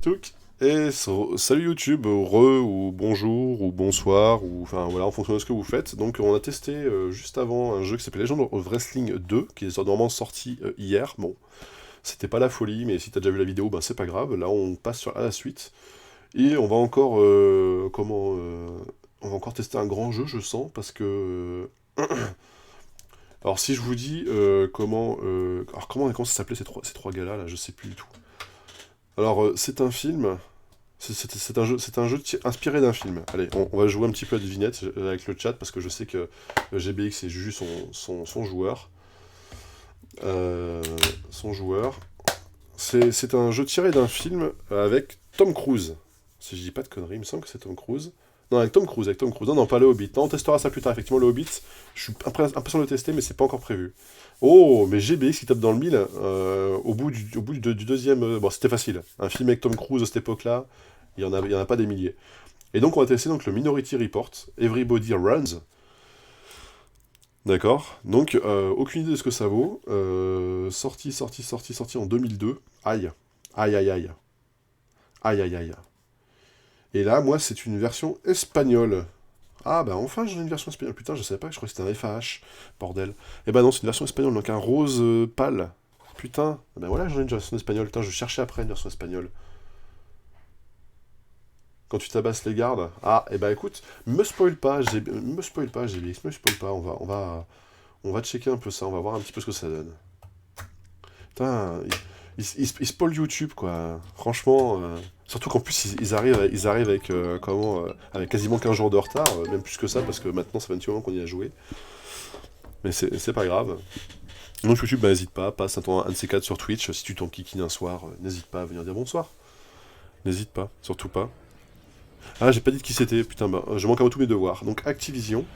Touk. Et salut YouTube, ou bonjour, ou bonsoir, ou enfin voilà, en fonction de ce que vous faites. Donc on a testé juste avant un jeu qui s'appelle Legend of Wrestling 2, qui est normalement sorti hier. Bon, c'était pas la folie, mais si t'as déjà vu la vidéo, ben c'est pas grave. Là on passe à la suite. Et on va encore, on va encore tester un grand jeu, je sens, parce que... alors si je vous dis comment ça s'appelait ces trois gars-là, là, je sais plus du tout. Alors c'est un film. C'est un jeu inspiré d'un film. Allez, on va jouer un petit peu à devinette avec le chat parce que je sais que GBX et Juju sont joueurs. Euh, Son joueur. C'est un jeu tiré d'un film avec Tom Cruise. Si je dis pas de conneries, il me semble que c'est Tom Cruise. Non, avec Tom Cruise, avec Tom Cruise. Non, non, pas le Hobbit. Non, on testera ça plus tard. Effectivement, le Hobbit, je suis impatient de le tester, mais c'est pas encore prévu. Oh, mais GBX qui tape dans le mille au bout du deuxième. Bon, c'était facile. Un film avec Tom Cruise à cette époque-là, il y en a pas des milliers. Et donc, on va tester donc, le Minority Report, Everybody Runs. D'accord. Donc, aucune idée de ce que ça vaut. Sorti en 2002. Aïe. Aïe, aïe, aïe. Aïe, aïe, aïe. Et là, moi, c'est une version espagnole. Ah, bah enfin, j'ai une version espagnole. Putain, je savais pas, je croyais que c'était un FAH. Bordel. Eh ben non, c'est une version espagnole, donc un rose pâle. Putain. Ben voilà, j'en ai une version espagnole. Putain, je cherchais après une version espagnole. Quand tu tabasses les gardes. Ah, et bah écoute, me spoil pas, me spoil pas, GBX, me spoil pas. On va checker un peu ça, on va voir un petit peu ce que ça donne. Putain, ils spoilent YouTube, quoi. Franchement, surtout qu'en plus, ils arrivent avec, avec quasiment 15 jours de retard, même plus que ça, parce que maintenant, ça fait un petit moment qu'on y a joué. Mais c'est pas grave. Donc YouTube, bah, n'hésite pas, passe un de ces quatre sur Twitch, si tu t'enquiquines un soir, n'hésite pas à venir dire bonsoir. N'hésite pas, surtout pas. Ah, j'ai pas dit de qui c'était, putain, bah, je manque à tous mes devoirs. Donc Activision,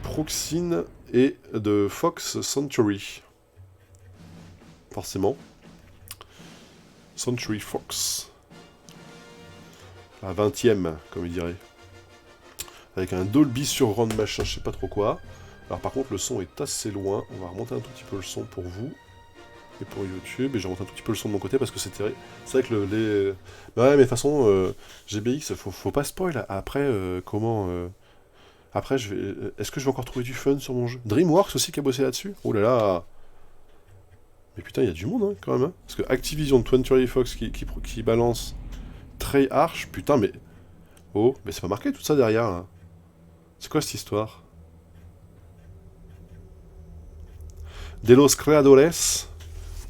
Proxine et de Fox Century. Forcément. Century Fox. La 20ème, comme il dirait. Avec un Dolby Surround machin, je sais pas trop quoi. Alors par contre, le son est assez loin. On va remonter un tout petit peu le son pour vous. Et pour YouTube. Et je remonte un tout petit peu le son de mon côté parce que c'est vrai que bah ouais, mais de toute façon, GBX, faut pas spoil. Après, après, est-ce que je vais encore trouver du fun sur mon jeu? DreamWorks aussi qui a bossé là-dessus? Oh là là. Mais putain, il y a du monde, hein, quand même. Hein. Parce que Activision, 20th Fox qui balance Treyarch, putain, mais... Oh, mais c'est pas marqué tout ça derrière, là. C'est quoi cette histoire? De los creadores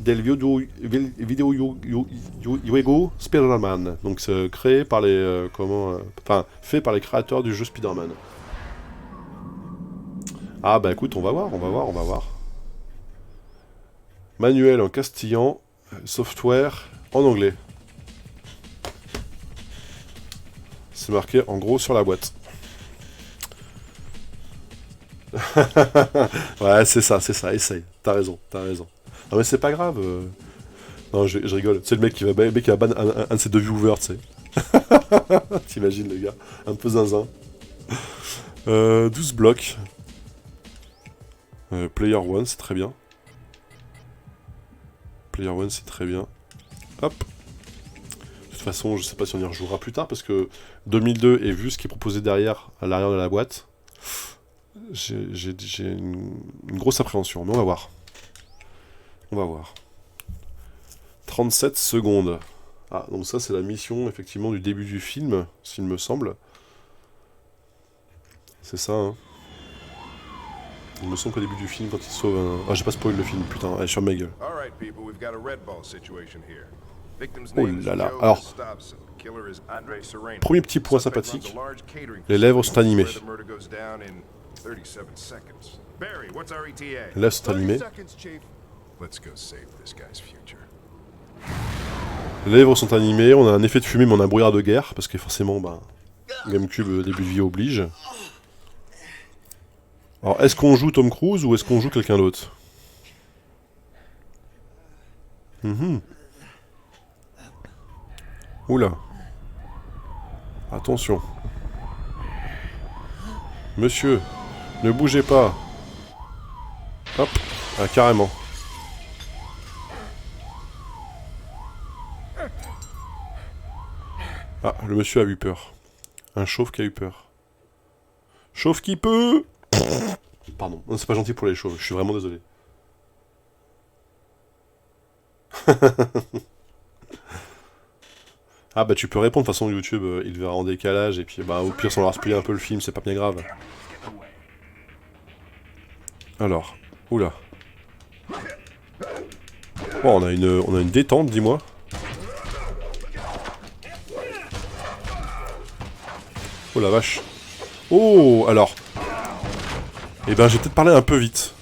del videojuego Spider-Man. Donc c'est créé par les... enfin, fait par les créateurs du jeu Spider-Man. Ah bah écoute, on va voir, on va voir, on va voir. Manuel en castillan, software en anglais. C'est marqué en gros sur la boîte. Ouais, c'est ça, essaye. T'as raison, t'as raison. Non mais c'est pas grave. Non, je rigole. C'est le mec qui va ban un de ses deux viewers, tu sais. T'imagines le gars. Un peu zinzin. 12 blocs. Player 1, c'est très bien. Player 1, c'est très bien. Hop. De toute façon, je sais pas si on y rejouera plus tard, parce que 2002, et vu ce qui est proposé derrière, à l'arrière de la boîte, j'ai une grosse appréhension. Mais on va voir. On va voir. 37 secondes. Ah, donc ça, c'est la mission, effectivement, du début du film, s'il me semble. C'est ça, hein. Il me semble qu'au début du film, quand il sauve un... Ah, j'ai pas spoil le film, putain, allez, sur ma gueule. Oh là là. Alors, premier petit point sympathique, les lèvres sont animées. Les lèvres sont animées. Les lèvres sont animées, on a un effet de fumée, mais on a un brouillard de guerre, parce que forcément, bah, GameCube début de vie oblige. Alors, est-ce qu'on joue Tom Cruise ou est-ce qu'on joue quelqu'un d'autre? Oula. Attention. Monsieur, ne bougez pas. Hop. Ah, carrément. Ah, le monsieur a eu peur. Un chauve qui a eu peur. Chauve qui peut. Pardon, non, c'est pas gentil pour les chauves, je suis vraiment désolé. Ah bah tu peux répondre, de toute façon YouTube il le verra en décalage, et puis bah au pire si on leur a spoilé un peu le film, c'est pas bien grave. Alors, oula. Oh, on a une détente, dis-moi. Oh la vache. Oh, alors. Eh ben j'ai peut-être parlé un peu vite.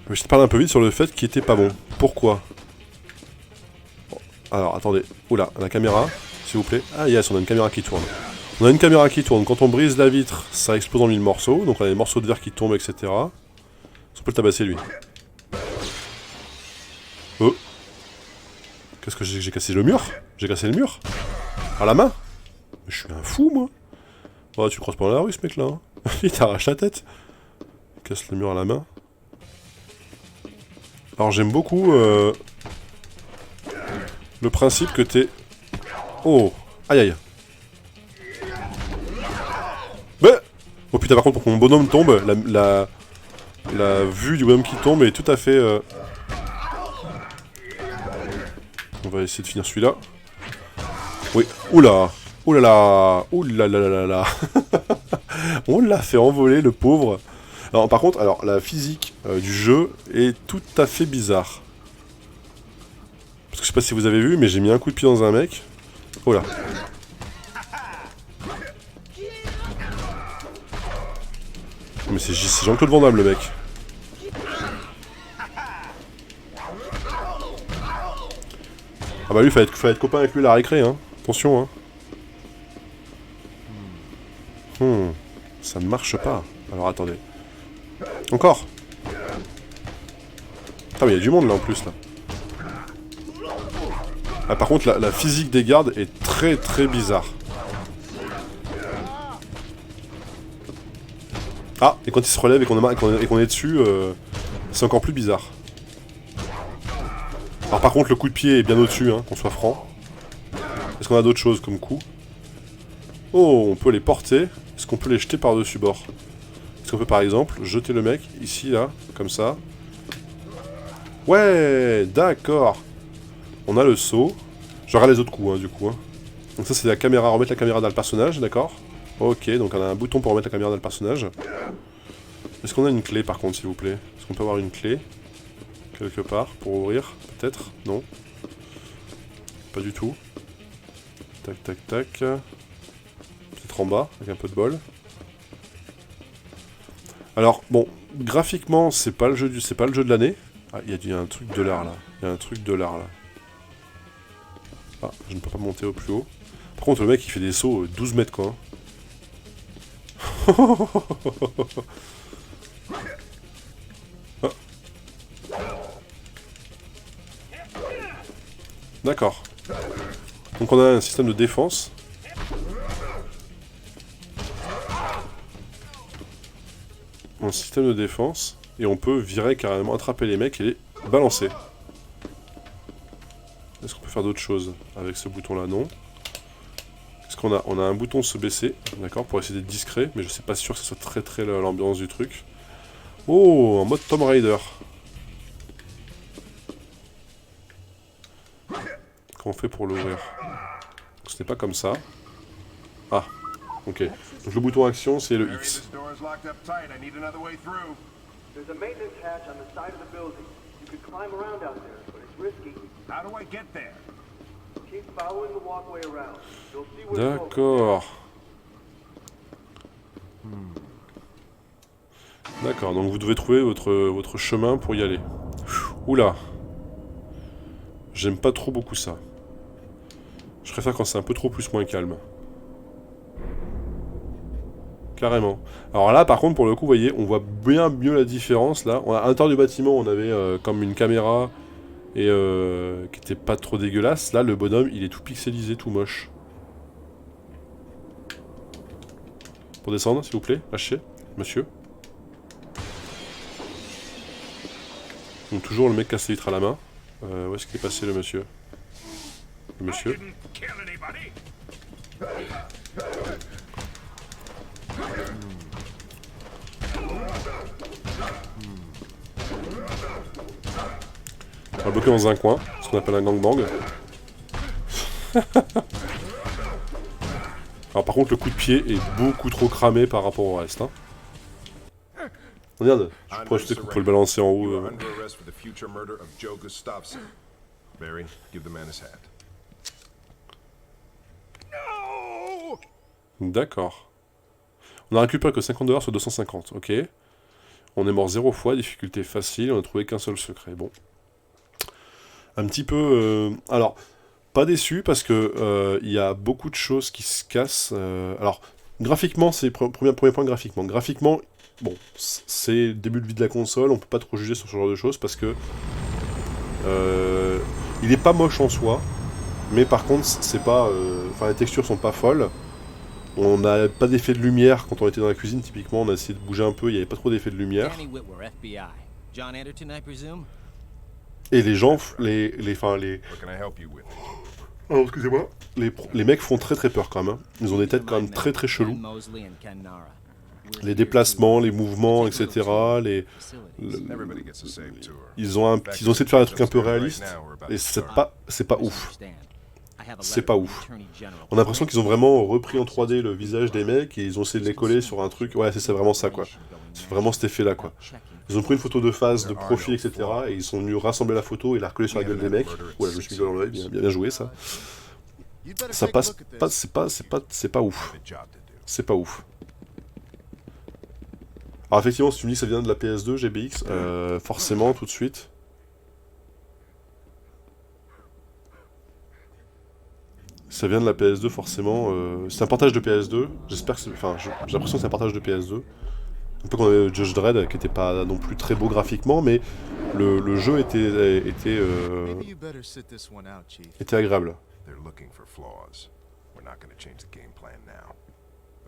J'ai peut-être parlé un peu vite sur le fait qu'il était pas bon. Pourquoi? Alors, attendez. Oula, la caméra, s'il vous plaît. Ah yes, on a une caméra qui tourne. On a une caméra qui tourne. Quand on brise la vitre, ça explose en mille morceaux. Donc on a des morceaux de verre qui tombent, etc. On peut le tabasser, lui. Oh. Qu'est-ce que j'ai cassé le mur? J'ai cassé le mur? À la main? Je suis un fou, moi. Oh, tu croises pas dans la rue, ce mec-là. Hein. Il t'arrache la tête. Il casse le mur à la main. Alors, j'aime beaucoup le principe que t'es... Oh. Aïe, aïe. Bah. Oh putain, par contre, pour que mon bonhomme tombe, la vue du bonhomme qui tombe est tout à fait... On va essayer de finir celui-là. Oui. Oula. Ouh là là. Ouh là là là là là. On l'a fait envoler, le pauvre. Alors, par contre, alors, la physique du jeu est tout à fait bizarre. Parce que je sais pas si vous avez vu, mais j'ai mis un coup de pied dans un mec. Oh là. Mais c'est Jean-Claude Van Damme, le mec. Ah bah lui, fallait être copain avec lui à la récré, hein. Attention, hein. Ça ne marche pas. Alors attendez. Encore. Ah mais il y a du monde là en plus là. Ah par contre la physique des gardes est très très bizarre. Ah, et quand il se relève et qu'on est dessus, c'est encore plus bizarre. Alors par contre le coup de pied est bien au-dessus, hein, qu'on soit franc. Est-ce qu'on a d'autres choses comme coup? Oh, on peut les porter. Est-ce qu'on peut les jeter par-dessus bord? Est-ce qu'on peut par exemple jeter le mec ici, là, comme ça? Ouais, d'accord. On a le saut. Je regarde les autres coups, hein, du coup. Hein. Donc ça c'est la caméra, remettre la caméra dans le personnage, d'accord? Ok, donc on a un bouton pour remettre la caméra dans le personnage. Est-ce qu'on a une clé par contre, s'il vous plaît? Est-ce qu'on peut avoir une clé? Quelque part, pour ouvrir? Peut-être? Non? Pas du tout. Tac, tac, tac. Peut-être en bas, avec un peu de bol. Alors, bon, graphiquement, c'est pas le jeu de l'année. Ah, il y a un truc de l'art là. Il y a un truc de l'art là. Ah, je ne peux pas monter au plus haut. Par contre, le mec, il fait des sauts 12 mètres, quoi. Ah. D'accord. Donc on a un système de défense. Un système de défense. Et on peut virer carrément, attraper les mecs et les balancer. Est-ce qu'on peut faire d'autres choses avec ce bouton-là? Non. Qu'est-ce qu'on a? On a un bouton se baisser, d'accord, pour essayer d'être discret, mais je suis pas sûr que ce soit très très l'ambiance du truc. Oh, en mode Tomb Raider. Comment on fait pour l'ouvrir? Ce n'est pas comme ça. Ah, ok. Donc le bouton action, c'est le X. D'accord. D'accord, donc vous devez trouver votre chemin pour y aller. Oula. J'aime pas trop beaucoup ça. Je préfère quand c'est un peu trop plus moins calme. Carrément. Alors là, par contre, pour le coup, vous voyez, on voit bien mieux la différence, là. À l'intérieur du bâtiment, on avait comme une caméra et qui était pas trop dégueulasse. Là, le bonhomme, il est tout pixelisé, tout moche. Pour descendre, s'il vous plaît, lâchez, monsieur. Donc toujours le mec casse les vitres à la main. Où est-ce qu'il est passé, le monsieur? le monsieur. On va bloquer dans un coin, ce qu'on appelle un gangbang. Alors par contre le coup de pied est beaucoup trop cramé par rapport au reste. Hein. Regarde, je pourrais ajouter qu'on peut le balancer en haut. D'accord. On a récupéré que 50 $ sur 250, ok. On est mort 0 fois, difficulté facile, on a trouvé qu'un seul secret, bon. Un petit peu... Alors, pas déçu parce que il y a beaucoup de choses qui se cassent. Alors, graphiquement, c'est premier point graphiquement. Graphiquement, bon, c'est le début de vie de la console, on peut pas trop juger sur ce genre de choses parce que... il est pas moche en soi, mais par contre, c'est pas... Enfin, les textures sont pas folles. On n'a pas d'effet de lumière quand on était dans la cuisine, typiquement, on a essayé de bouger un peu, il n'y avait pas trop d'effet de lumière. Et les gens, oh, excusez-moi. Les mecs font très peur quand même. Hein. Ils ont des têtes quand même très chelous. Les déplacements, les mouvements, etc. Ils ont essayé de faire des trucs un peu réalistes. Et c'est pas ouf. C'est pas ouf. On a l'impression qu'ils ont vraiment repris en 3D le visage des mecs et ils ont essayé de les coller sur un truc. Ouais, c'est vraiment ça, quoi. C'est vraiment cet effet-là, quoi. Ils ont pris une photo de face, de profil, etc. Et ils sont venus rassembler la photo et la recoller sur la gueule des mecs. Ouais, je me suis mis dans l'œil, bien joué, ça. Ça passe pas, c'est pas ouf. C'est pas ouf. Alors effectivement, si tu me dis que ça vient de la PS2, GBX, forcément, tout de suite... Ça vient de la PS2 forcément. C'est un partage de PS2. J'espère que c'est. Enfin, j'ai l'impression que c'est un partage de PS2. Un peu comme on avait Judge Dredd qui était pas non plus très beau graphiquement, mais le jeu était agréable.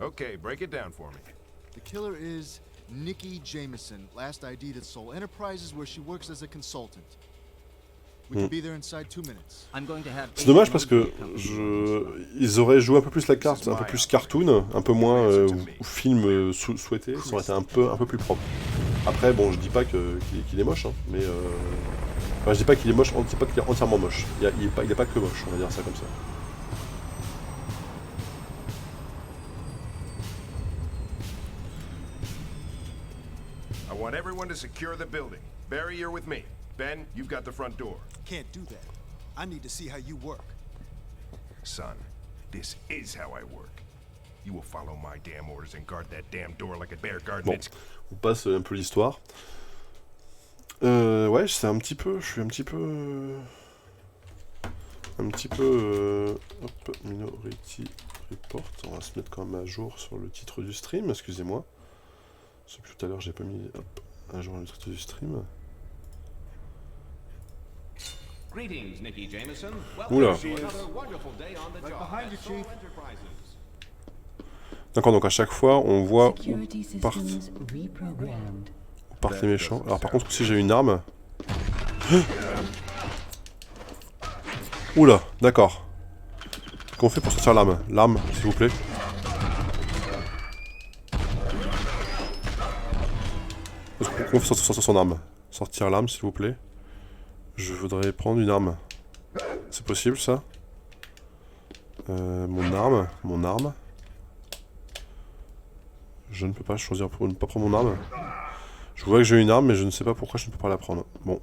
Okay, break it down for me. The killer is Nikki Jameson, last ID'd at Soul Enterprises where she works as a consultant. C'est dommage parce que ils auraient joué un peu plus la carte, un peu plus cartoon, un peu moins film souhaité, ça aurait été un peu plus propre. Après, bon, je dis pas qu'il est moche, hein, mais enfin, je dis pas qu'il est moche, je dis pas qu'il est entièrement moche. Il est pas que moche, on va dire ça comme ça. I want everyone to secure the building. Barry, you're with me. Ben, you've got the front door. Can't do that. I need to see how you work. Son, this is how I work. You will follow my damn orders and guard that damn door like a bear guarding its... Bon, on passe un peu l'histoire. Ouais, c'est un petit peu... Je suis un petit peu... hop, Minority Report. On va se mettre quand même à jour sur le titre du stream, excusez-moi. Parce que tout à l'heure, j'ai pas mis à jour le titre du stream. Oula. D'accord, donc à chaque fois, on voit où partent les méchants. Alors par contre, si j'ai une arme... Oula, d'accord. Qu'est-ce qu'on fait pour sortir l'arme? L'arme, s'il vous plaît. Qu'est-ce qu'on fait pour sortir son arme? Sortir l'arme, s'il vous plaît. Je voudrais prendre une arme. C'est possible, ça? Mon arme. Je ne peux pas choisir pour ne pas prendre mon arme. Je vois que j'ai une arme, mais je ne sais pas pourquoi je ne peux pas la prendre. Bon.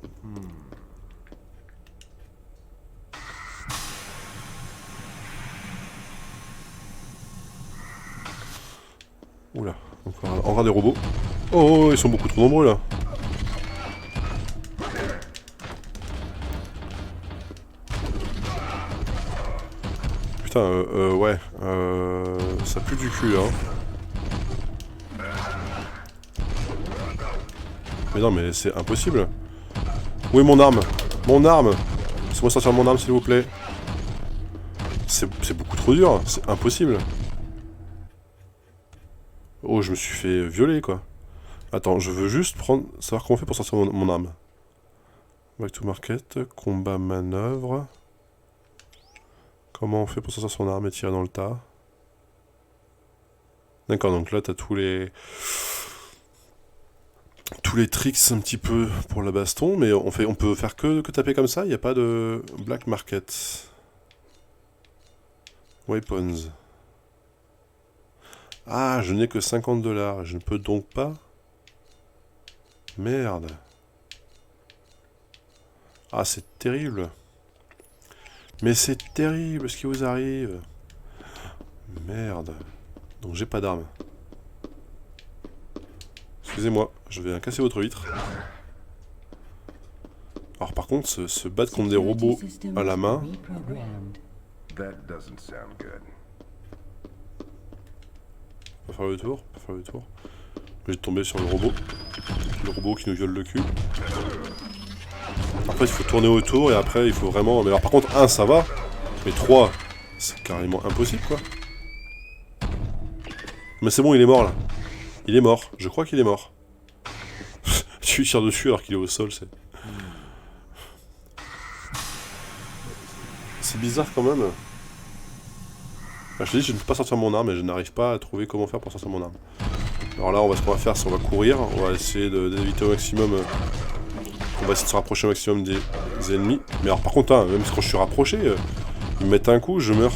Oula. Encore des robots. Oh, ils sont beaucoup trop nombreux, là. Putain, ouais. Ça pue du cul, hein. Mais non, mais c'est impossible. Où est mon arme? Mon arme! Laissez-moi sortir mon arme, s'il vous plaît. C'est beaucoup trop dur, c'est impossible. Oh, je me suis fait violer, quoi. Attends, je veux juste savoir comment on fait pour sortir mon arme. Back to market, combat manœuvre. Comment on fait pour sortir son arme et tirer dans le tas? D'accord, donc là t'as tous les tricks un petit peu pour la baston, mais on peut faire que taper comme ça, il n'y a pas de black market. Weapons. Ah, je n'ai que 50 $, je ne peux donc pas... Merde. Ah, c'est terrible. Mais c'est terrible ce qui vous arrive. Merde. Donc j'ai pas d'arme. Excusez-moi, je vais casser votre vitre. Alors par contre, se battre contre des robots à la main... That doesn't sound good. Pas faire le tour, pas faire le tour. Je vais tomber sur le robot. Le robot qui nous viole le cul. Après il faut tourner autour et après il faut vraiment... Mais alors par contre 1 ça va. Mais 3 c'est carrément impossible quoi. Mais c'est bon, il est mort là. Il est mort, je crois qu'il est mort. Tu tires dessus alors qu'il est au sol, c'est... C'est bizarre quand même. Je te dis, je ne peux pas sortir mon arme et je n'arrive pas à trouver comment faire pour sortir mon arme. Alors là, ce qu'on va faire, c'est on va courir, on va essayer d'éviter au maximum... on va essayer de se rapprocher au maximum des ennemis. Mais alors par contre, hein, même quand je suis rapproché, ils me mettent un coup, je meurs.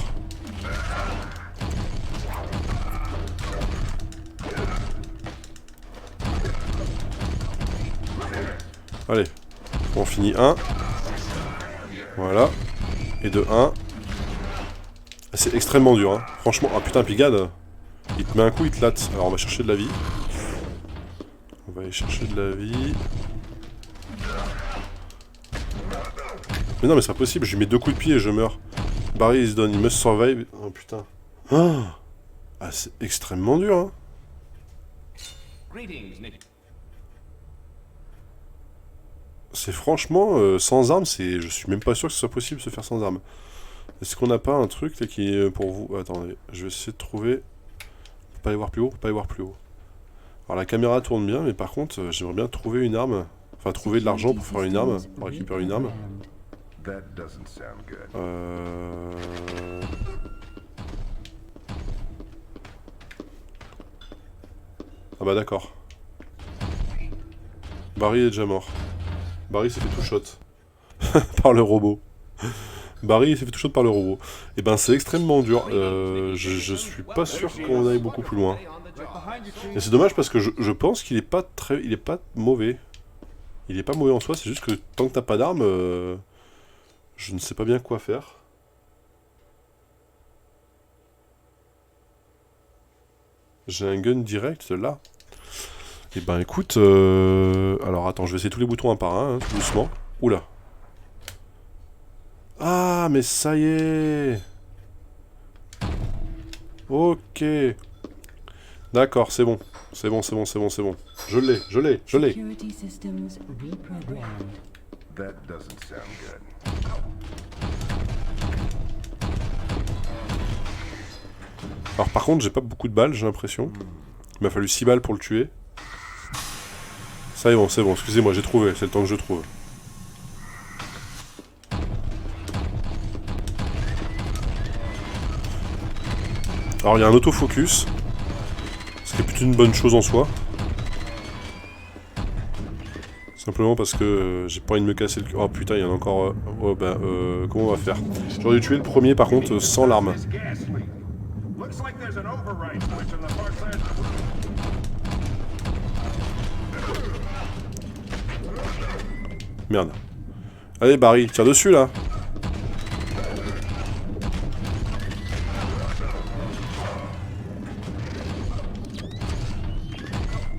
Allez, on finit 1. Voilà. Et de 1. C'est extrêmement dur, hein. Franchement, ah putain, Pigade, il te met un coup, il te latte. Alors on va chercher de la vie. On va aller chercher de la vie. Mais non, mais c'est pas possible, je lui mets 2 coups de pied et je meurs. Barry is done, il must survive. Oh putain. Ah, c'est extrêmement dur, hein. C'est franchement, sans armes, je suis même pas sûr que ce soit possible de se faire sans armes. Est-ce qu'on n'a pas un truc là, qui est pour vous... Attendez, je vais essayer de trouver... On peut pas aller voir plus haut, on peut pas aller voir plus haut. Alors la caméra tourne bien, mais par contre, j'aimerais bien trouver une arme. Enfin, trouver de l'argent pour faire une arme, pour récupérer une arme. That doesn't sound good. Ah bah d'accord. Barry est déjà mort. Barry s'est fait tout shot. Par le robot. Barry s'est fait tout shot par le robot. Et ben c'est extrêmement dur. Je suis pas sûr qu'on aille beaucoup plus loin. Et c'est dommage parce que je pense qu'il est pas très... Il est pas mauvais. Il est pas mauvais en soi, c'est juste que tant que t'as pas d'arme, je ne sais pas bien quoi faire. J'ai un gun direct là. Et ben écoute, alors attends, je vais essayer tous les boutons un par un, hein, tout doucement. Oula. Ah, mais ça y est. Ok. D'accord, c'est bon. C'est bon, c'est bon, c'est bon, c'est bon. Je l'ai, je l'ai, je l'ai. That doesn't sound good. Alors par contre, j'ai pas beaucoup de balles, j'ai l'impression. Il m'a fallu 6 balles pour le tuer. Ça y est, bon, c'est bon, excusez-moi, j'ai trouvé, c'est le temps que je trouve. Alors il y a un autofocus, ce qui est plutôt une bonne chose en soi. Simplement parce que j'ai pas envie de me casser le cul. Oh putain, il y en a encore... comment on va faire? J'aurais dû tuer le premier par contre sans l'arme. Merde. Allez Barry, tire dessus là.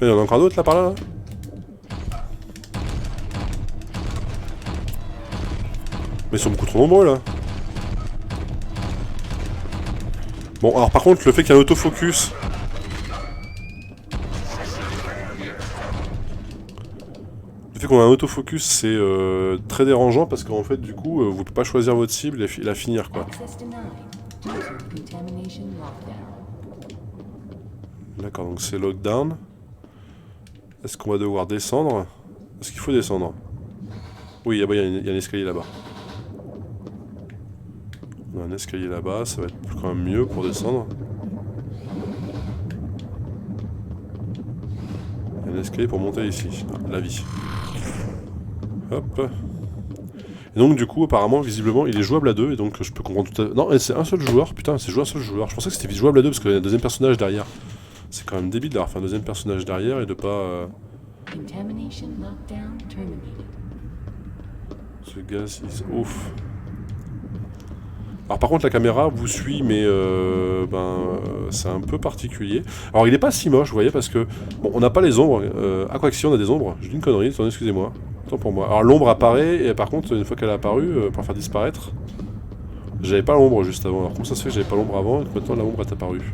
Il y en a encore d'autres là par là, là. Mais ils sont beaucoup trop nombreux là. Bon alors par contre le fait qu'il y ait un autofocus. Le fait qu'on a un autofocus c'est très dérangeant parce qu'en fait du coup vous pouvez pas choisir votre cible et la finir quoi. D'accord, donc c'est lockdown. Est-ce qu'on va devoir descendre? Est-ce qu'il faut descendre? Oui, il y a un escalier là-bas. On a un escalier là-bas, ça va être quand même mieux pour descendre. Il y a un escalier pour monter ici. Ah, la vie. Hop. Et donc du coup, apparemment, visiblement, il est jouable à deux, et donc je peux comprendre tout à fait... Non, et c'est un seul joueur, putain, c'est joué un seul joueur. Je pensais que c'était jouable à deux, parce qu'il y a un deuxième personnage derrière. C'est quand même débile d'avoir fait un deuxième personnage derrière et de pas... Contamination lockdown terminated. Ce gaz is off. Alors par contre la caméra vous suit mais c'est un peu particulier. Alors il est pas si moche vous voyez parce que bon on n'a pas les ombres. Ah quoi que si on a des ombres, j'ai dit une connerie, attendez excusez-moi. Tant pour moi. Alors l'ombre apparaît et par contre une fois qu'elle a apparu pour la faire disparaître, j'avais pas l'ombre juste avant. Alors comment ça se fait que j'avais pas l'ombre avant et que maintenant la ombre est apparue?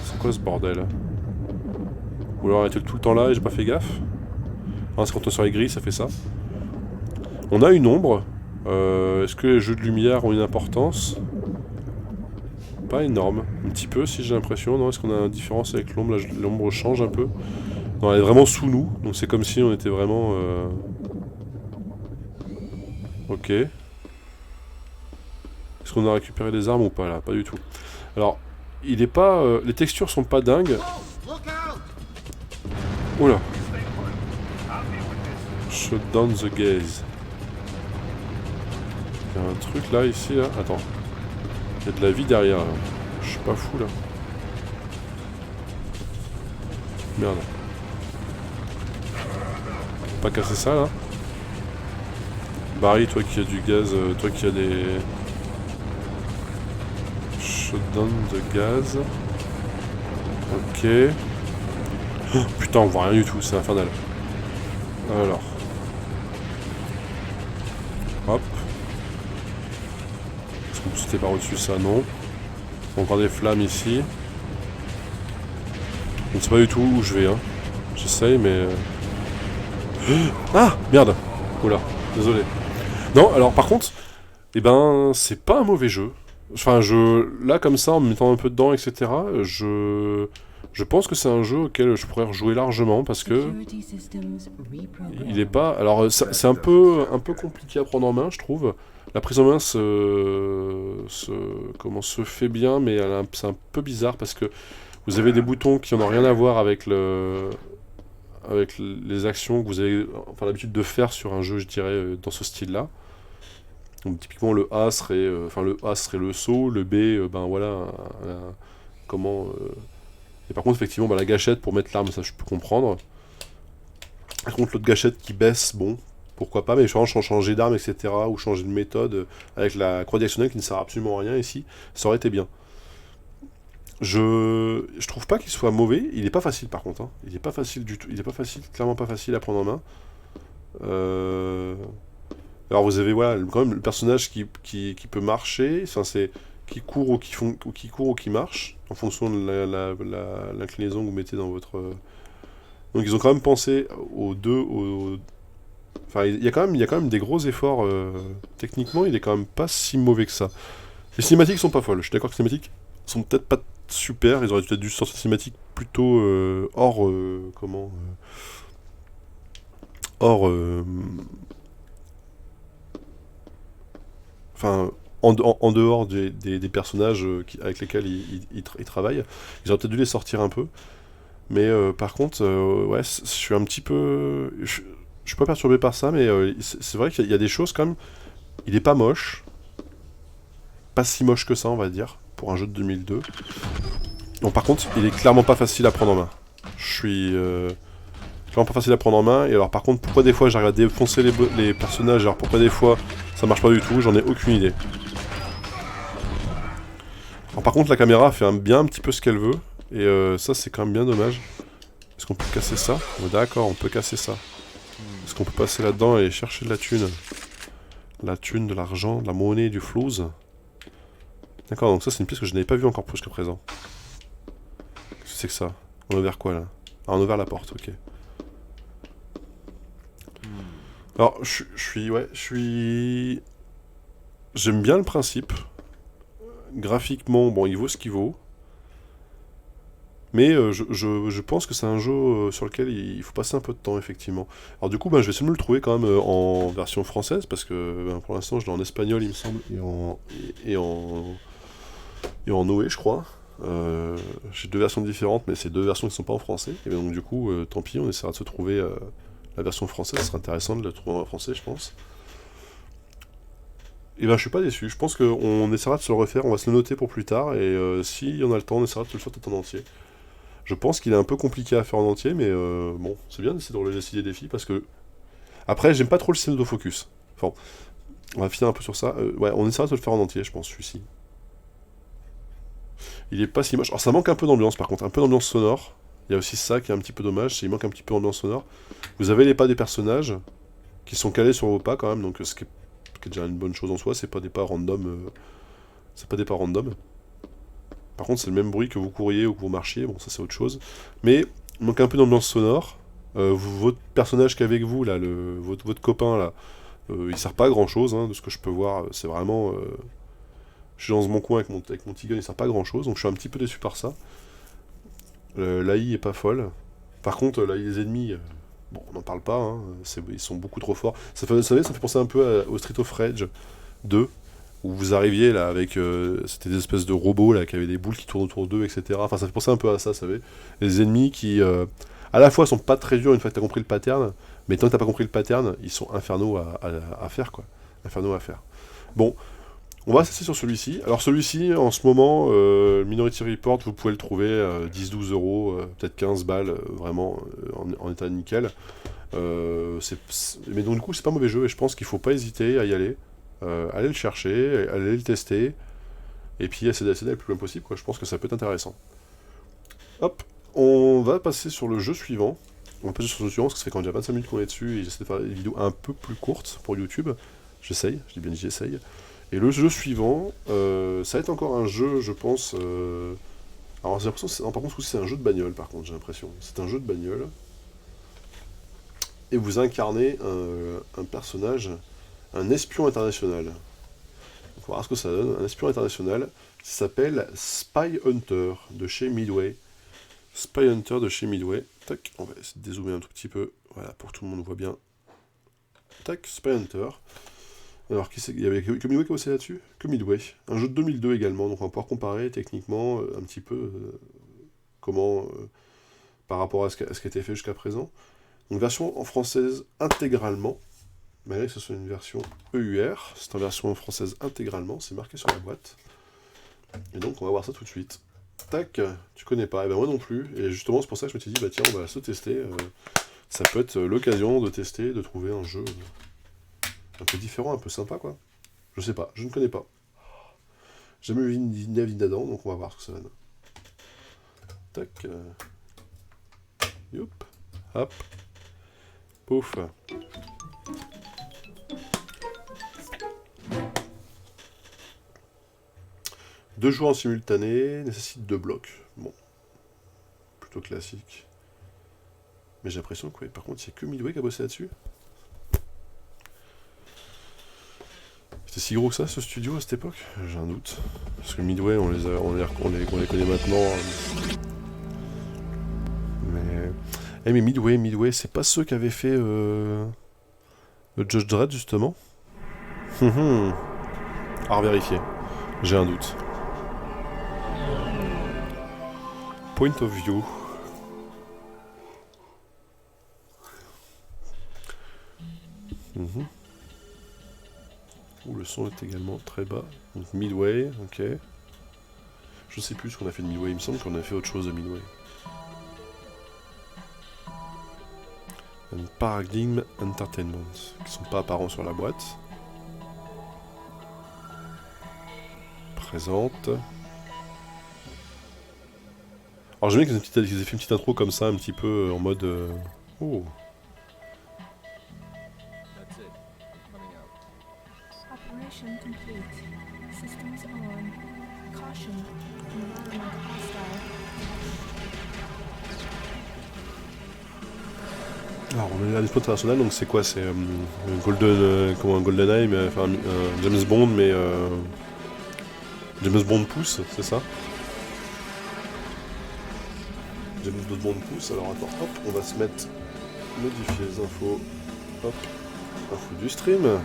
C'est quoi ce bordel? Ou alors elle était tout le temps là et j'ai pas fait gaffe? Ah c'est quand on est sur les grilles ça fait ça. On a une ombre. Est-ce que les jeux de lumière ont une importance? Pas énorme. Un petit peu si j'ai l'impression. Non, est-ce qu'on a une différence avec l'ombre? Là, l'ombre change un peu. Non, elle est vraiment sous nous. Donc c'est comme si on était vraiment... Ok. Est-ce qu'on a récupéré des armes ou pas là? Pas du tout. Alors, il est pas... les textures sont pas dingues. Oula. Shut down the gaze. Il y a un truc là, ici, là. Attends. Il y a de la vie derrière, là. Je suis pas fou, là. Merde. Pas casser ça, là. Barry, toi qui as du gaz, toi qui as des... Shutdown de gaz. Ok. Oh, putain, on voit rien du tout, c'est infernal. Alors. Hop. C'était par au-dessus ça, non. On va voir des flammes ici. Je ne sais pas du tout où je vais, hein. J'essaye, mais... Ah merde. Oula, désolé. Non, alors par contre, eh ben, c'est pas un mauvais jeu. Enfin, là, comme ça, en me mettant un peu dedans, etc., je pense que c'est un jeu auquel je pourrais rejouer largement, parce que... Security systems reprogrammed. Il est pas... Alors, c'est un peu compliqué à prendre en main, je trouve. La prise en main se fait bien, mais c'est un peu bizarre parce que vous avez des boutons qui n'ont rien à voir avec les actions que vous avez l'habitude de faire sur un jeu, je dirais, dans ce style-là. Donc typiquement le A serait, le saut, le B, Et par contre effectivement la gâchette pour mettre l'arme, ça je peux comprendre. Par contre l'autre gâchette qui baisse, bon. Pourquoi pas, mais changer d'arme, etc., ou changer de méthode, avec la croix directionnelle qui ne sert absolument à rien ici, ça aurait été bien. Je trouve pas qu'il soit mauvais, il est pas facile par contre, hein. Il est pas facile du tout, il est pas facile, clairement pas facile à prendre en main. Alors vous avez quand même le personnage qui peut marcher, enfin c'est qui court ou qui marche, en fonction de l'inclinaison que vous mettez dans votre... Donc ils ont quand même pensé aux deux... Enfin, il y a quand même des gros efforts. Techniquement, il est quand même pas si mauvais que ça. Les cinématiques sont pas folles. Je suis d'accord que les cinématiques sont peut-être pas super. Ils auraient peut-être dû sortir des cinématiques plutôt hors... Enfin, en dehors des personnages avec lesquels ils travaillent. Ils auraient peut-être dû les sortir un peu. Mais par contre, ouais, je suis un petit peu... Je suis pas perturbé par ça, mais c'est vrai qu'il y a des choses quand même... Il est pas moche. Pas si moche que ça, on va dire, pour un jeu de 2002. Bon, par contre, il est clairement pas facile à prendre en main. Je suis... clairement pas facile à prendre en main. Et alors, par contre, pourquoi des fois j'arrive à défoncer les personnages, alors pourquoi des fois ça marche pas du tout, j'en ai aucune idée. Alors, par contre, la caméra fait bien un petit peu ce qu'elle veut. Et ça, c'est quand même bien dommage. Est-ce qu'on peut casser ça? Oh, d'accord, on peut casser ça. Est-ce qu'on peut passer là-dedans et chercher de la thune? La thune, de l'argent, de la monnaie, du flouze. D'accord, donc ça c'est une pièce que je n'avais pas vue encore jusqu'à présent. Qu'est-ce que c'est que ça? On a ouvert quoi là? Ah, on a ouvert la porte, ok. Alors, je suis... J'aime bien le principe. Graphiquement, bon, il vaut ce qu'il vaut. Mais je pense que c'est un jeu sur lequel il faut passer un peu de temps, effectivement. Alors du coup, je vais essayer de me le trouver quand même en version française, parce que pour l'instant, je l'ai en espagnol, il me semble, et en Noé, je crois. J'ai 2 versions différentes, mais c'est 2 versions qui ne sont pas en français. Et donc du coup, tant pis, on essaiera de se trouver la version française. Ce serait intéressant de la trouver en français, je pense. Et je suis pas déçu. Je pense qu'on essaiera de se le refaire, on va se le noter pour plus tard, et si on a le temps, on essaiera de se le faire tout en entier. Je pense qu'il est un peu compliqué à faire en entier, mais bon, c'est bien d'essayer de relever des défis, parce que... Après, j'aime pas trop le système d'autofocus. Enfin, on va finir un peu sur ça. Ouais, on essaiera de le faire en entier, je pense, celui-ci. Il est pas si moche. Alors ça manque un peu d'ambiance, par contre, un peu d'ambiance sonore. Il y a aussi ça qui est un petit peu dommage, c'est qu'il manque un petit peu d'ambiance sonore. Vous avez les pas des personnages, qui sont calés sur vos pas, quand même, donc ce qui est déjà une bonne chose en soi, c'est pas des pas random... C'est pas des pas random. Par contre, c'est le même bruit que vous couriez ou que vous marchiez, bon, ça c'est autre chose. Mais, il manque un peu d'ambiance sonore. Votre personnage qu'avec vous, là, votre copain, là, il sert pas à grand chose, hein, de ce que je peux voir. C'est vraiment... je suis dans mon coin avec mon petit gun, il sert pas à grand chose, donc je suis un petit peu déçu par ça. L'AI est pas folle. Par contre, l'AI des ennemis, bon, on n'en parle pas, hein, ils sont beaucoup trop forts. Vous savez, ça fait penser un peu au Street of Rage 2. Où vous arriviez là avec c'était des espèces de robots là qui avaient des boules qui tournent autour d'eux, etc. Enfin, ça fait penser un peu à ça, vous savez. Les ennemis qui à la fois sont pas très durs une fois que t'as compris le pattern, mais tant que t'as pas compris le pattern, ils sont infernaux à faire, quoi. Infernaux à faire. Bon, on va cesser sur celui-ci. Alors celui-ci, en ce moment, Minority Report, vous pouvez le trouver 10-12 euros, peut-être 15 balles, vraiment en état nickel. Mais donc du coup, c'est pas un mauvais jeu et je pense qu'il faut pas hésiter à y aller. Allez le chercher, allez le tester, et puis essayer d'accéder le plus loin possible, quoi. Je pense que ça peut être intéressant. Hop, on va passer sur le jeu suivant. On va passer sur le jeu suivant, parce que ça fait quand même déjà 25 minutes qu'on est dessus, et j'essaie de faire des vidéos un peu plus courtes pour YouTube. J'essaye, je dis bien j'essaye. Et le jeu suivant, ça va être encore un jeu, je pense... Alors j'ai l'impression que par contre c'est un jeu de bagnole, par contre, j'ai l'impression. C'est un jeu de bagnole. Et vous incarnez un personnage... Un espion international. Donc, on va voir ce que ça donne. Un espion international qui s'appelle Spy Hunter de chez Midway. Spy Hunter de chez Midway. Tac, on va essayer de dézoomer un tout petit peu. Voilà, pour que tout le monde voit bien. Tac, Spy Hunter. Alors, il y avait que Midway qui a bossé là-dessus? Que Midway. Un jeu de 2002 également, donc on va pouvoir comparer techniquement un petit peu comment, par rapport à ce qui a été fait jusqu'à présent. Donc, version en française intégralement. Malgré que ce soit une version EUR, c'est en version française intégralement, c'est marqué sur la boîte. Et donc on va voir ça tout de suite. Tac, tu connais pas, et ben moi non plus, et justement c'est pour ça que je me suis dit, bah tiens, on va se tester, ça peut être l'occasion de tester, de trouver un jeu un peu différent, un peu sympa quoi. Je sais pas, je ne connais pas. J'ai jamais vu une avis d'Adam, donc on va voir ce que ça donne. Tac, youp, hop, pouf. 2 joueurs en simultané, nécessite 2 blocs. Bon, plutôt classique. Mais j'ai l'impression que, ouais, par contre, il n'y a que Midway qui a bossé là-dessus. C'était si gros que ça, ce studio, à cette époque? J'ai un doute. Parce que Midway, on les connaît maintenant. Mais Midway, c'est pas ceux qui avaient fait le Judge Dredd, justement? À revérifier. J'ai un doute. Point of view. Ouh, le son est également très bas. Donc Midway, ok. Je sais plus ce qu'on a fait de Midway, il me semble qu'on a fait autre chose de Midway. And Paradigm Entertainment, qui sont pas apparents sur la boîte. Présente. Alors j'aime bien qu'ils aient fait une petite intro comme ça, un petit peu en mode... Oh. Operation complete. Systems on. Caution. Environment hostile. Alors on est à l'espace international, donc c'est quoi? C'est comment un GoldenEye, mais enfin un James Bond, mais James Bond pousse, c'est ça? J'ai mis d'autres bons de pouce, alors attends, hop, on va se mettre, modifier les infos, hop, info du stream.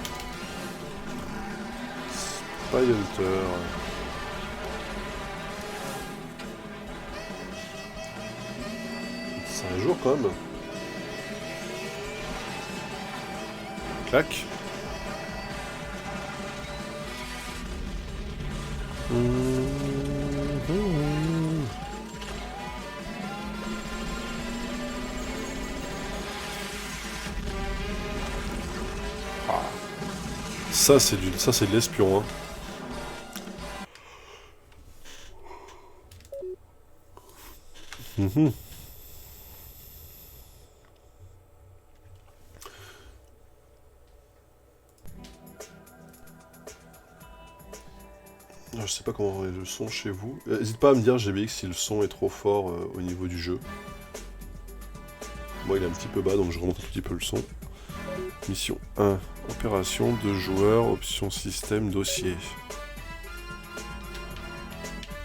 Spy Hunter. C'est un jour quand même. Clac. Ah. Ça c'est de l'espion hein. Je sais pas comment est le son chez vous. N'hésite pas à me dire GBX si le son est trop fort au niveau du jeu. Moi il est un petit peu bas donc je remonte un petit peu le son. Mission 1. Opération 2 joueurs, option système, dossier.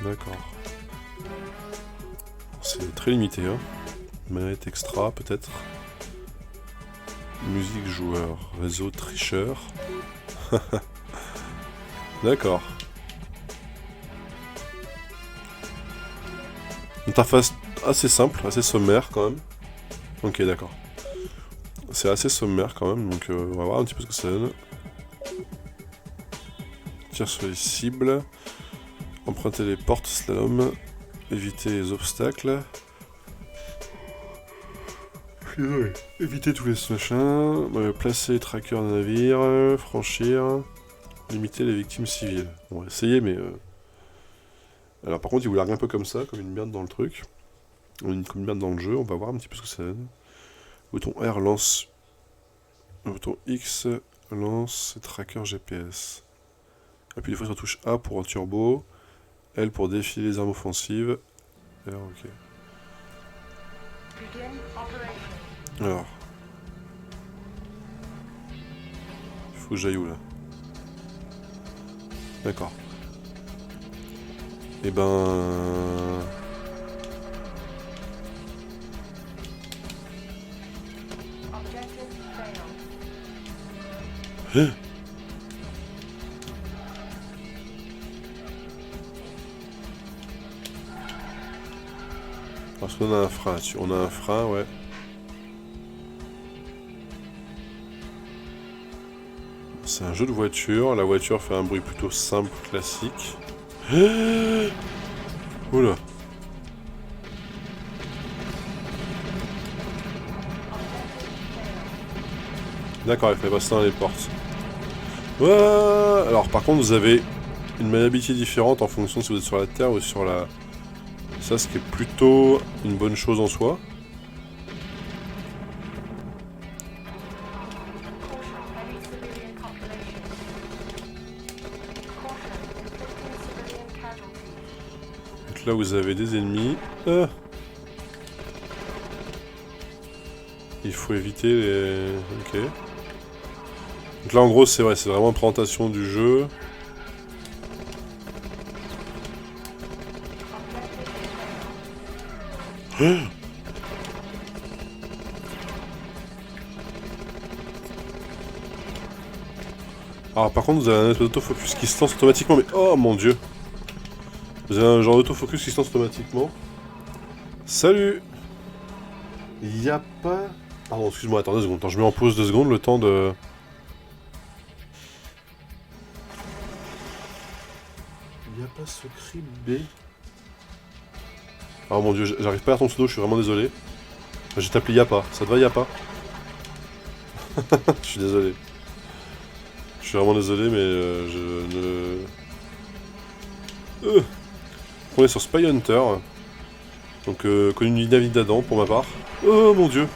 D'accord. C'est très limité hein. Manette extra peut-être. Musique joueur, réseau tricheur. D'accord. Interface assez simple, assez sommaire quand même. Ok, d'accord. C'est assez sommaire quand même, donc on va voir un petit peu ce que ça donne. Tire sur les cibles. Emprunter les portes slalom. Éviter les obstacles. Éviter tous les machins. Placer les trackers de navire. Franchir. Limiter les victimes civiles. On va essayer, mais... Alors par contre il vous largue un peu comme ça, comme une merde dans le truc. Comme une merde dans le jeu, on va voir un petit peu ce que ça donne. Bouton R lance. Bouton X lance tracker GPS. Appuie des fois sur la touche A pour un turbo. L pour défiler les armes offensives. R ok. Alors. Il faut que j'aille où là? D'accord. Et ben... Hein? Parce qu'on a un frein là-dessus. On a un frein, ouais. C'est un jeu de voiture. La voiture fait un bruit plutôt simple, classique. Oula. D'accord, il fallait passer dans les portes. Ouais. Alors par contre vous avez une maniabilité différente en fonction de si vous êtes sur la terre ou sur la... Ça ce qui est plutôt une bonne chose en soi. Donc là vous avez des ennemis. Il faut éviter les... Ok. Donc là en gros c'est vrai, c'est vraiment une présentation du jeu. Alors par contre vous avez un autofocus qui se lance automatiquement, mais oh mon dieu. Vous avez un genre d'autofocus qui se lance automatiquement. Salut. Il n'y a pas... Pardon, excuse-moi, attends 2 secondes. Attends, je mets en pause 2 secondes le temps de... Il n'y a pas ce cri B. Oh mon dieu, j'arrive pas à ton pseudo, je suis vraiment désolé. J'ai tapé Yapa, ça te va Yapa? Je suis désolé. Je suis vraiment désolé, mais je ne... On est sur Spy Hunter. Donc connu David d'Adam pour ma part. Oh mon dieu.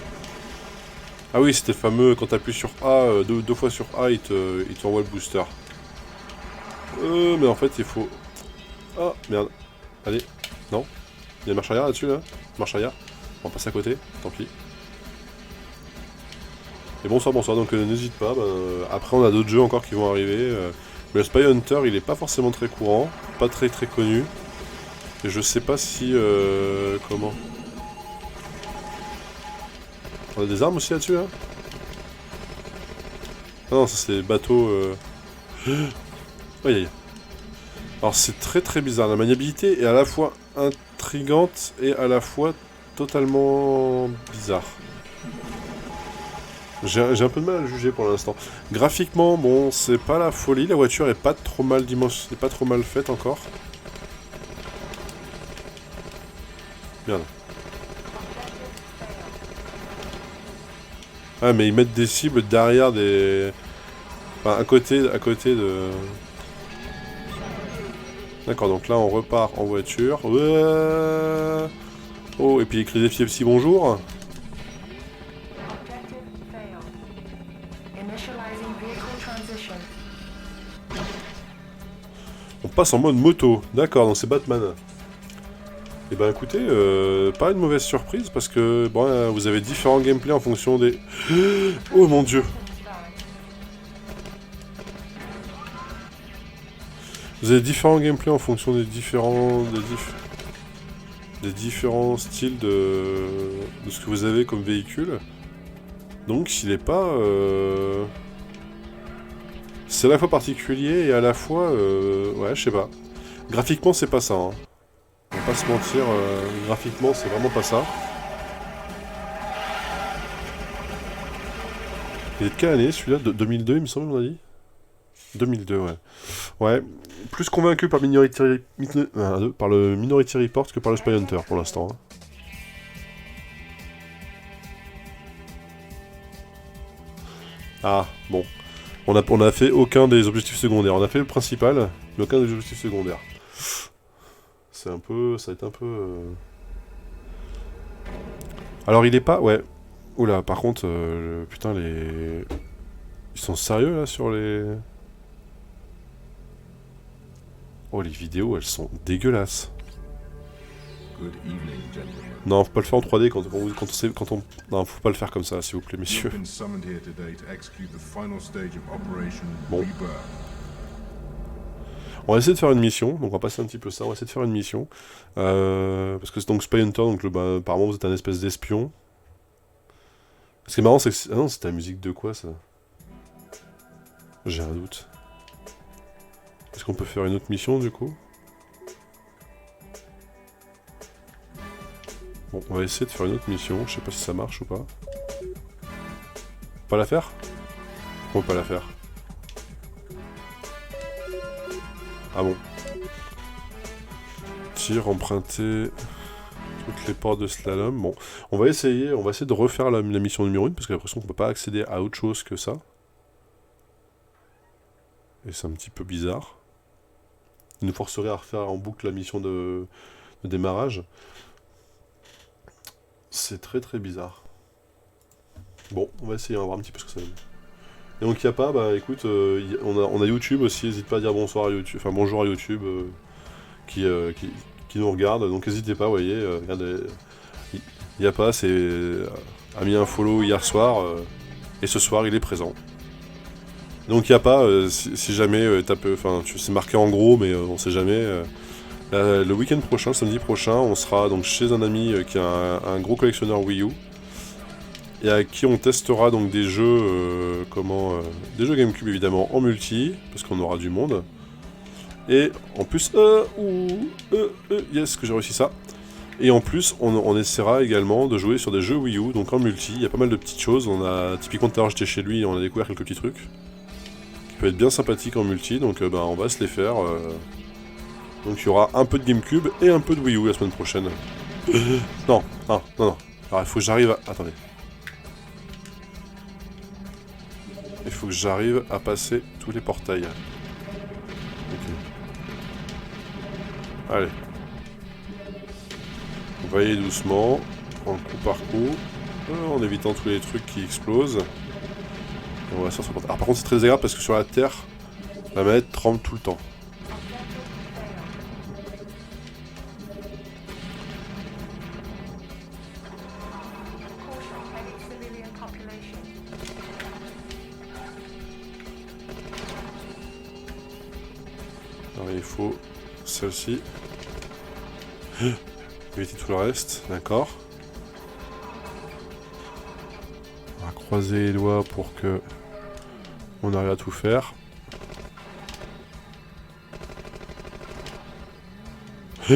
Ah oui, c'était le fameux, quand t'appuies sur A, deux fois sur A, il t'envoie le booster. Mais en fait, il faut... Ah, merde. Allez, non. Il y a une marche arrière là-dessus, là. Marche arrière. On va passer à côté, tant pis. Et bonsoir, donc n'hésite pas. Après, on a d'autres jeux encore qui vont arriver. Mais le Spy Hunter, il est pas forcément très courant. Pas très connu. Et je sais pas si... comment... On a des armes aussi là-dessus, hein? Ah non, ça c'est bateau... Aïe aïe. Alors c'est très très bizarre, la maniabilité est à la fois intrigante et à la fois totalement bizarre. J'ai un peu de mal à le juger pour l'instant. Graphiquement, bon, c'est pas la folie, la voiture est pas trop mal dimensionnée, pas trop mal faite encore. Merde. Ah mais ils mettent des cibles derrière des... Enfin, à côté de... D'accord, donc là on repart en voiture. Ouais. Oh, et puis écrit des FFC bonjour. On passe en mode moto. D'accord, donc c'est Batman. Et ben écoutez, pas une mauvaise surprise parce que bon, vous avez différents gameplays en fonction des... Oh mon dieu. Vous avez différents gameplays en fonction des différents... des différents styles de ce que vous avez comme véhicule. Donc s'il est pas... C'est à la fois particulier et à la fois... Ouais, je sais pas. Graphiquement, c'est pas ça. Hein. On va pas se mentir, graphiquement, c'est vraiment pas ça. Il est de quelle année celui-là? De 2002, il me semble, on a dit 2002, ouais. Ouais, plus convaincu par, par le Minority Report que par le Spy Hunter pour l'instant. Hein. Ah, bon. On a fait aucun des objectifs secondaires. On a fait le principal, mais aucun des objectifs secondaires. C'est un peu... Ça va être un peu... Alors il est pas... Ouais. Oula, par contre, putain, les... Ils sont sérieux, là, sur les... Oh, les vidéos, elles sont dégueulasses. Non, faut pas le faire en 3D quand on... Non, faut pas le faire comme ça, s'il vous plaît, messieurs. Bon. On va essayer de faire une mission, donc on va passer un petit peu ça, on va essayer de faire une mission. Parce que c'est donc Spy Hunter, donc apparemment vous êtes un espèce d'espion. Ce qui est marrant, c'est que... Ah non, c'est la musique de quoi, ça? J'ai un doute. Est-ce qu'on peut faire une autre mission, du coup? Bon, on va essayer de faire une autre mission, je sais pas si ça marche ou pas. Pas la faire? On peut pas la faire. Ah bon. Tir, emprunter toutes les portes de slalom. Bon, on va essayer de refaire la mission numéro 1 parce que j'ai l'impression qu'on peut pas accéder à autre chose que ça. Et c'est un petit peu bizarre. Il nous forcerait à refaire en boucle la mission de démarrage. C'est très très bizarre. Bon, on va essayer, on va voir un petit peu ce que ça donne. Et donc il n'y a pas, bah écoute, on a YouTube aussi, n'hésite pas à dire bonsoir à YouTube, enfin bonjour à YouTube qui nous regarde, donc n'hésitez pas, vous voyez, regardez, il n'y a pas, a mis un follow hier soir, et ce soir il est présent. Donc il n'y a pas, si jamais, enfin c'est marqué en gros, mais on sait jamais, le week-end prochain, samedi prochain, on sera donc chez un ami qui est un gros collectionneur Wii U, et à qui on testera donc des jeux, des jeux GameCube évidemment en multi, parce qu'on aura du monde. Et en plus, yes, que j'ai réussi ça. Et en plus, on essaiera également de jouer sur des jeux Wii U, donc en multi. Il y a pas mal de petites choses. On a typiquement tout à l'heure j'étais chez lui et on a découvert quelques petits trucs qui peuvent être bien sympathiques en multi. Donc on va se les faire. Donc il y aura un peu de GameCube et un peu de Wii U la semaine prochaine. Non. Alors il faut que j'arrive à... Attendez. Il faut que j'arrive à passer tous les portails. Ok. Allez. On va y aller doucement, en coup par coup, en évitant tous les trucs qui explosent. Et on va sortir. Alors par contre c'est très désagréable parce que sur la terre, la manette tremble tout le temps. Alors il faut celle-ci. Éviter tout le reste, d'accord. va croiser les doigts pour que on arrive à tout faire. Ah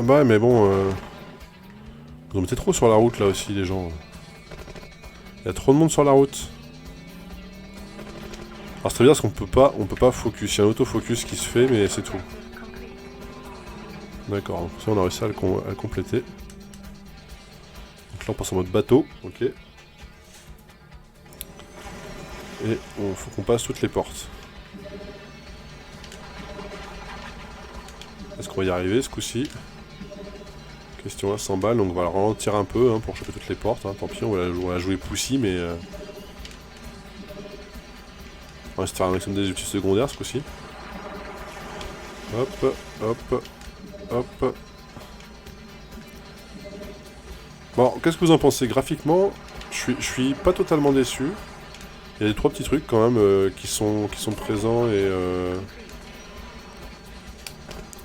bah ouais, mais bon, vous en mettez trop sur la route là aussi les gens. Il y a trop de monde sur la route. Alors c'est très bien parce qu'on peut pas focus. Il y a un autofocus qui se fait, mais c'est tout. D'accord, donc ça on a réussi à le compléter. Donc là on passe en mode bateau, ok. Et il faut qu'on passe toutes les portes. Est-ce qu'on va y arriver ce coup-ci? Question à 100 balles, donc on va le ralentir un peu hein, pour choper toutes les portes. Hein. Tant pis, on va la jouer poussi, mais... on va se faire un maximum des objectifs secondaires ce coup-ci. Hop, hop, hop. Bon, qu'est-ce que vous en pensez? Graphiquement, je suis pas totalement déçu. Il y a des 3 petits trucs quand même qui sont présents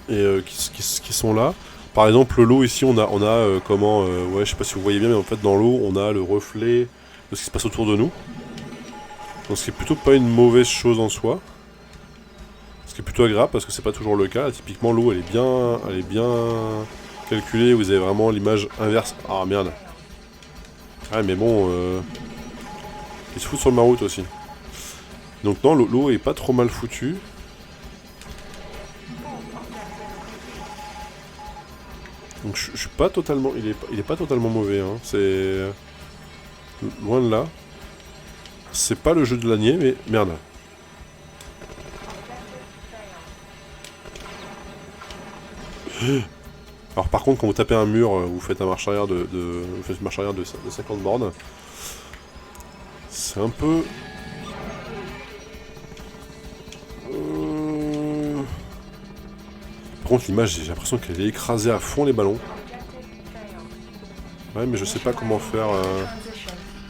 qui sont là. Par exemple, l'eau ici, on a comment... ouais, je sais pas si vous voyez bien, mais en fait, dans l'eau, on a le reflet de ce qui se passe autour de nous. Donc, ce qui est plutôt pas une mauvaise chose en soi. Ce qui est plutôt agréable, parce que c'est pas toujours le cas. Là, typiquement, l'eau, elle est bien calculée. Vous avez vraiment l'image inverse. Ah, merde. Ouais, mais bon... ils se foutent sur ma route aussi. Donc, non, l'eau est pas trop mal foutue. Donc je suis pas totalement... Il est pas totalement mauvais, hein. C'est... loin de là. C'est pas le jeu de l'année, mais... merde. Alors par contre, quand vous tapez un mur, vous faites une marche arrière de 50 bornes. C'est un peu... Par contre, l'image, j'ai l'impression qu'elle est écrasée à fond les ballons. Ouais, mais je sais pas comment faire...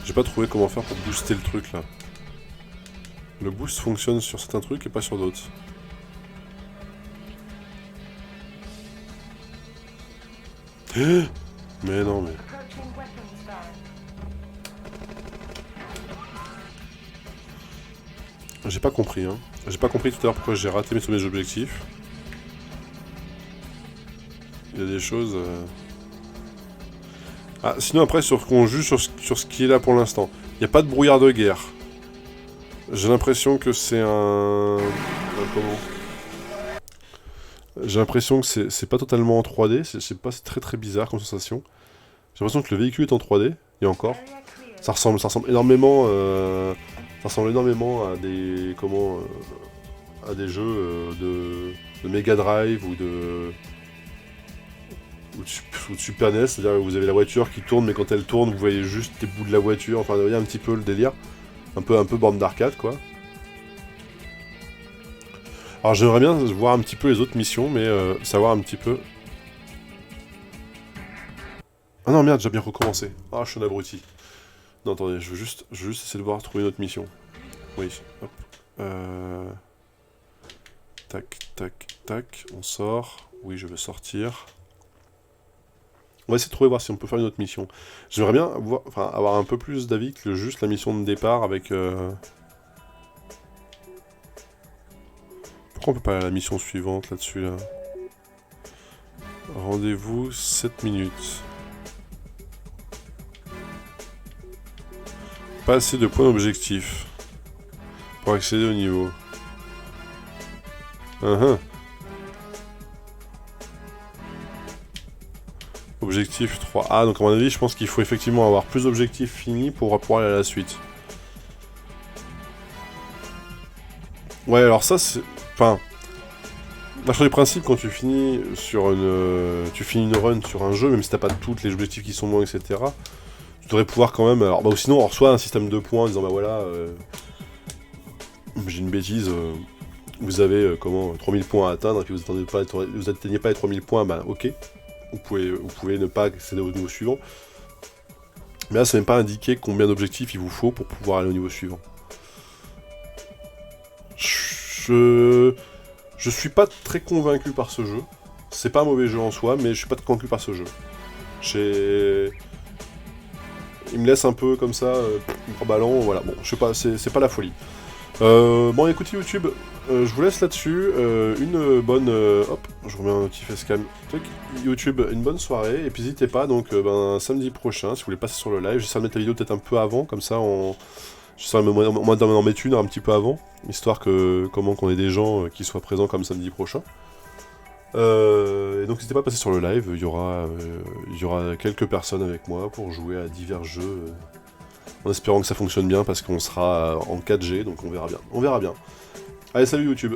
J'ai pas trouvé comment faire pour booster le truc, là. Le boost fonctionne sur certains trucs et pas sur d'autres. Mais non, mais... J'ai pas compris, hein. J'ai pas compris tout à l'heure pourquoi j'ai raté tous mes objectifs. Il y a des choses... Ah, sinon après, qu'on juge sur ce qui est là pour l'instant. Il n'y a pas de brouillard de guerre. J'ai l'impression que c'est un... Comment? J'ai l'impression que c'est pas totalement en 3D. C'est très très bizarre comme sensation. J'ai l'impression que le véhicule est en 3D. Et encore. Ça ressemble énormément... Ça ressemble énormément à des... Comment... à des jeux de Mega Drive ou de Super NES, c'est-à-dire que vous avez la voiture qui tourne, mais quand elle tourne, vous voyez juste les bouts de la voiture, enfin, vous voyez un petit peu le délire. Un peu borne d'arcade, quoi. Alors j'aimerais bien voir un petit peu les autres missions, mais savoir un petit peu... Ah non, merde, j'ai bien recommencé. Ah, je suis un abruti. Non, attendez, je veux juste essayer de voir trouver une autre mission. Oui, hop. Tac, tac, tac, on sort. Oui, je veux sortir. On va essayer de voir si on peut faire une autre mission. J'aimerais bien avoir un peu plus d'avis que juste la mission de départ avec... Pourquoi on peut pas aller à la mission suivante là-dessus, là? Rendez-vous 7 minutes. Pas assez de points d'objectif pour accéder au niveau. Objectif 3. Ah, donc à mon avis, je pense qu'il faut effectivement avoir plus d'objectifs finis pour pouvoir aller à la suite. Ouais, alors ça, c'est... Enfin... Là, sur les principes, quand tu finis sur une... tu finis une run sur un jeu, même si t'as pas tous les objectifs qui sont bons, etc., tu devrais pouvoir quand même... Alors, bah, ou sinon, on reçoit un système de points en disant, bah voilà... J'ai une bêtise... vous avez, 3000 points à atteindre, et puis vous atteignez pas les 3000 points, bah ok. Vous pouvez ne pas accéder au niveau suivant. Mais là, c'est même pas indiqué combien d'objectifs il vous faut pour pouvoir aller au niveau suivant. Je suis pas très convaincu par ce jeu. C'est pas un mauvais jeu en soi, mais je suis pas convaincu par ce jeu. il me laisse un peu comme ça, ballant, voilà, bon, je sais pas, c'est pas la folie. Bon, écoutez YouTube, je vous laisse là-dessus, une bonne, hop, je remets un petit facecam, YouTube, une bonne soirée, et puis n'hésitez pas, donc, samedi prochain, si vous voulez passer sur le live, j'essaie de mettre la vidéo peut-être un peu avant, comme ça, j'essaie d'en mettre une un petit peu avant, histoire qu'on ait des gens qui soient présents comme samedi prochain. Et donc n'hésitez pas à passer sur le live, il y aura quelques personnes avec moi pour jouer à divers jeux, en espérant que ça fonctionne bien parce qu'on sera en 4G, donc on verra bien. Allez, salut YouTube!